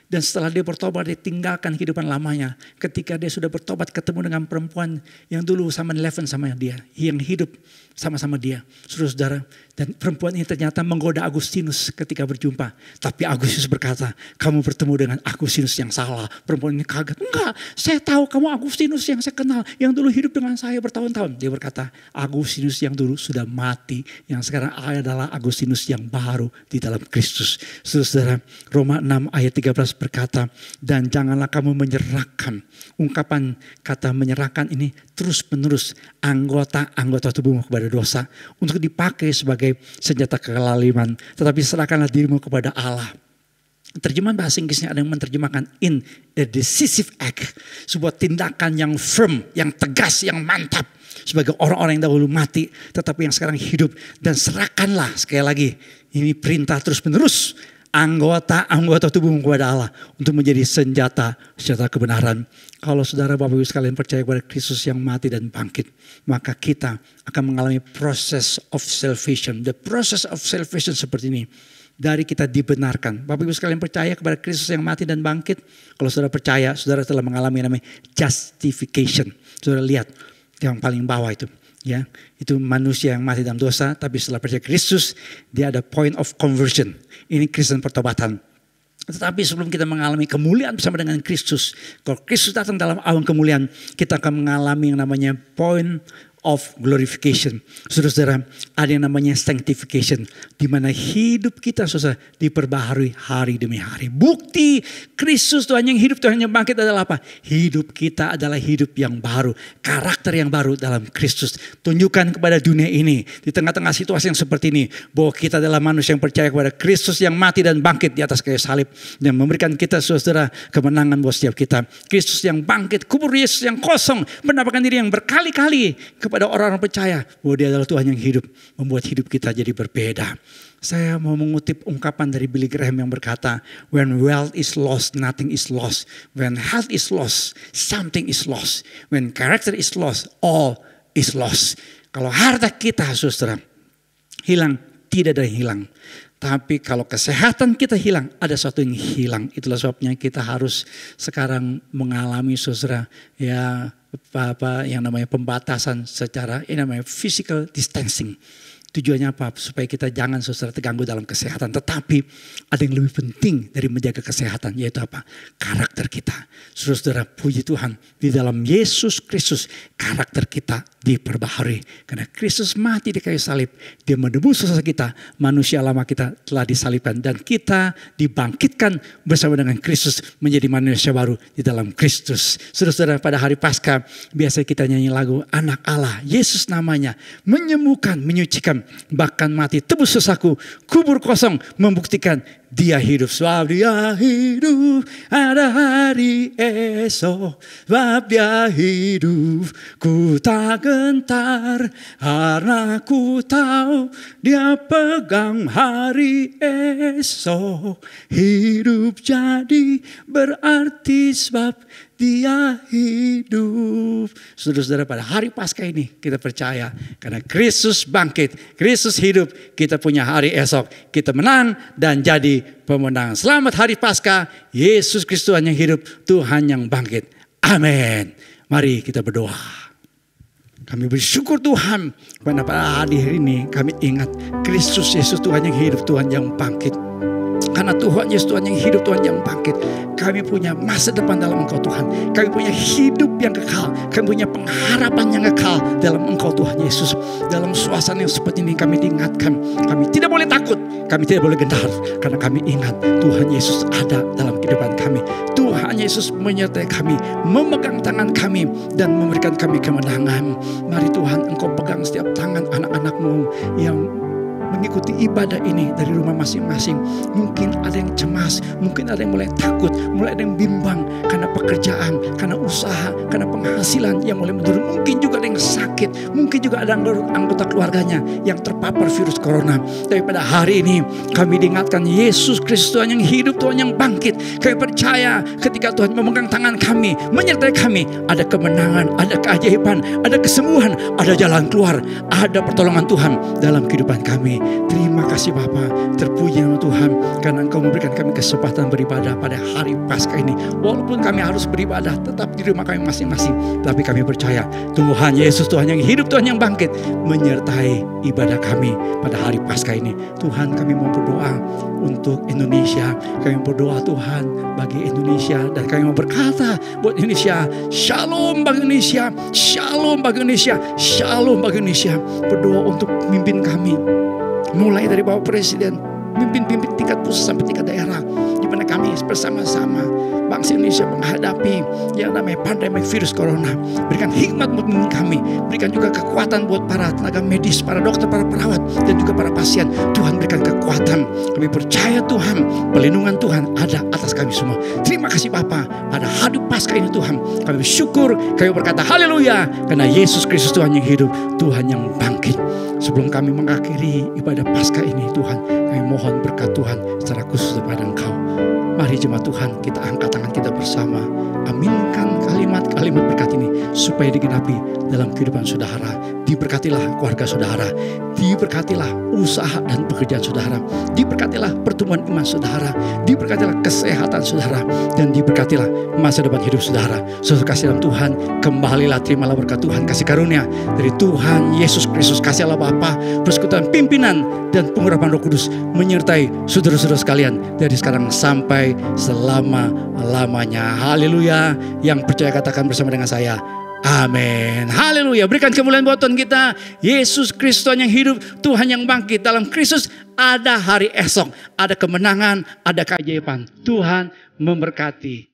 Dan setelah dia bertobat, dia tinggalkan kehidupan lamanya. Ketika dia sudah bertobat, ketemu dengan perempuan yang dulu sama Eleven sama dia, yang hidup sama-sama dia, saudara-saudara. Dan perempuan ini ternyata menggoda Agustinus ketika berjumpa. Tapi Agustinus berkata, kamu bertemu dengan Agustinus yang salah. Perempuan ini kaget, enggak, saya tahu kamu Agustinus yang saya kenal, yang dulu hidup dengan saya bertahun-tahun. Dia berkata, Agustinus yang dulu sudah mati, yang sekarang adalah Agustinus yang baru di dalam Kristus. Saudara-saudara, Roma 6 ayat 13 berkata, dan janganlah kamu menyerahkan. Ungkapan kata menyerahkan ini terus menerus anggota tubuhmu kepada dosa untuk dipakai sebagai senjata kelaliman, tetapi serahkanlah dirimu kepada Allah. Terjemahan bahasa Inggrisnya ada yang menerjemahkan in a decisive act, sebuah tindakan yang firm, yang tegas, yang mantap sebagai orang-orang yang dahulu mati tetapi yang sekarang hidup. Dan serahkanlah, sekali lagi ini perintah terus menerus, anggota tubuhmu kepada Allah untuk menjadi senjata kebenaran. Kalau saudara Bapak Ibu sekalian percaya kepada Kristus yang mati dan bangkit, maka kita akan mengalami proses of salvation. The process of salvation seperti ini. Dari kita dibenarkan. Bapak Ibu sekalian percaya kepada Kristus yang mati dan bangkit. Kalau saudara percaya, saudara telah mengalami yang namanya justification. Saudara lihat yang paling bawah itu. Ya, itu manusia yang mati dalam dosa, tapi setelah percaya Kristus, dia ada point of conversion. Ini Kristen pertobatan. Tetapi sebelum kita mengalami kemuliaan bersama dengan Kristus, kalau Kristus datang dalam awan kemuliaan, kita akan mengalami yang namanya point of glorification. Saudara-saudara, ada yang namanya sanctification, di mana hidup kita saudara diperbaharui hari demi hari. Bukti Kristus Tuhan yang hidup, Tuhan yang bangkit adalah apa? Hidup kita adalah hidup yang baru, karakter yang baru dalam Kristus. Tunjukkan kepada dunia ini di tengah-tengah situasi yang seperti ini, bahwa kita adalah manusia yang percaya kepada Kristus yang mati dan bangkit di atas kayu salib, dan memberikan kita saudara kemenangan buat setiap kita. Kristus yang bangkit, kubur Yesus yang kosong, menampakkan diri yang berkali-kali kepada orang-orang percaya bahwa Dia adalah Tuhan yang hidup, membuat hidup kita jadi berbeda. Saya mau mengutip ungkapan dari Billy Graham yang berkata, when wealth is lost, nothing is lost. When health is lost, something is lost. When character is lost, all is lost. Kalau harta kita saudara hilang, tidak ada yang hilang. Tapi kalau kesehatan kita hilang, ada sesuatu yang hilang. Itulah sebabnya kita harus sekarang mengalami saudara apa yang namanya pembatasan secara ini namanya physical distancing. Tujuannya apa? Supaya kita jangan saudara terganggu dalam kesehatan. Tetapi ada yang lebih penting dari menjaga kesehatan, yaitu apa? Karakter kita. Saudara, puji Tuhan, di dalam Yesus Kristus karakter kita diperbaharui. Karena Kristus mati di kayu salib, Dia menebus dosa kita, manusia lama kita telah disalibkan, dan kita dibangkitkan bersama dengan Kristus menjadi manusia baru di dalam Kristus. Saudara, pada hari Paskah biasa kita nyanyi lagu Anak Allah, Yesus namanya, menyembuhkan, menyucikan, bahkan mati tebus dosaku, kubur kosong membuktikan Dia hidup. Sebab Dia hidup, ada hari esok. Sebab Dia hidup, ku tak gentar, karena ku tahu Dia pegang hari esok. Hidup jadi berarti sebab Dia hidup. Saudara-saudara, pada hari Paskah ini kita percaya karena Kristus bangkit, Kristus hidup, kita punya hari esok. Kita menang dan jadi pemenang. Selamat hari Paskah, Yesus Kristus Tuhan yang hidup, Tuhan yang bangkit. Amin. Mari kita berdoa. Kami bersyukur Tuhan, karena pada hari ini kami ingat Kristus Yesus Tuhan yang hidup, Tuhan yang bangkit. Karena Tuhan Yesus Tuhan yang hidup, Tuhan yang bangkit, kami punya masa depan dalam Engkau Tuhan. Kami punya hidup yang kekal, kami punya pengharapan yang kekal dalam Engkau Tuhan Yesus. Dalam suasana yang seperti ini kami diingatkan, kami tidak boleh takut, kami tidak boleh gentar, karena kami ingat Tuhan Yesus ada dalam kehidupan kami. Tuhan Yesus menyertai kami, memegang tangan kami dan memberikan kami kemenangan. Mari Tuhan, Engkau pegang setiap tangan anak-anak-Mu yang mengikuti ibadah ini dari rumah masing-masing. Mungkin ada yang cemas, mungkin ada yang mulai takut, mulai ada yang bimbang karena pekerjaan, karena usaha, karena penghasilan yang mulai menurun. Mungkin juga ada yang sakit, mungkin juga ada anggota keluarganya yang terpapar virus corona. Tapi pada hari ini kami diingatkan Yesus Kristus Tuhan yang hidup, Tuhan yang bangkit. Kami percaya ketika Tuhan memegang tangan kami, menyertai kami, ada kemenangan, ada keajaiban, ada kesembuhan, ada jalan keluar, ada pertolongan Tuhan dalam kehidupan kami. Terima kasih Bapa, terpuji nama Tuhan karena Engkau memberikan kami kesempatan beribadah pada hari Paskah ini. Walaupun kami harus beribadah tetap di rumah kami masing-masing, tapi kami percaya Tuhan Yesus Tuhan yang hidup, Tuhan yang bangkit menyertai ibadah kami pada hari Paskah ini. Tuhan, kami mau berdoa untuk Indonesia, kami berdoa Tuhan bagi Indonesia, dan kami mau berkata buat Indonesia, Shalom bagi Indonesia, Shalom bagi Indonesia, Shalom bagi Indonesia. Berdoa untuk pemimpin kami, mulai dari Bapak Presiden, pimpin-pimpin tingkat pusat sampai tingkat daerah, di mana kami bersama-sama bangsa Indonesia menghadapi yang namanya pandemi virus corona. Berikan hikmat buat pemimpin kami, berikan juga kekuatan buat para tenaga medis, para dokter, para perawat, dan juga para pasien. Tuhan berikan kekuatan. Kami percaya Tuhan, perlindungan Tuhan ada atas kami semua. Terima kasih Bapa, pada hari Paskah ini Tuhan, kami bersyukur, kami berkata haleluya, karena Yesus Kristus Tuhan yang hidup, Tuhan yang bangkit. Sebelum kami mengakhiri ibadah Paskah ini Tuhan, kami mohon berkat Tuhan secara khusus kepada Engkau. Mari jemaat Tuhan, kita angkat tangan kita bersama, aminkan kalimat-kalimat berkat ini supaya digenapi dalam kehidupan saudara. Diberkatilah keluarga saudara, diberkatilah usaha dan pekerjaan saudara, diberkatilah pertumbuhan iman saudara, diberkatilah kesehatan saudara, dan diberkatilah masa depan hidup saudara. Saudara kasih dalam Tuhan, kembalilah, terimalah berkat Tuhan, kasih karunia dari Tuhan Yesus Kristus, kasih Allah Bapa, persekutuan pimpinan dan pengurapan Roh Kudus menyertai saudara-saudara sekalian dari sekarang sampai sampai selama-lamanya. Haleluya. Yang percaya katakan bersama dengan saya. Amin. Haleluya. Berikan kemuliaan buat Tuhan kita. Yesus Kristus Tuhan yang hidup, Tuhan yang bangkit. Dalam Kristus ada hari esok, ada kemenangan, ada keajaiban. Tuhan memberkati.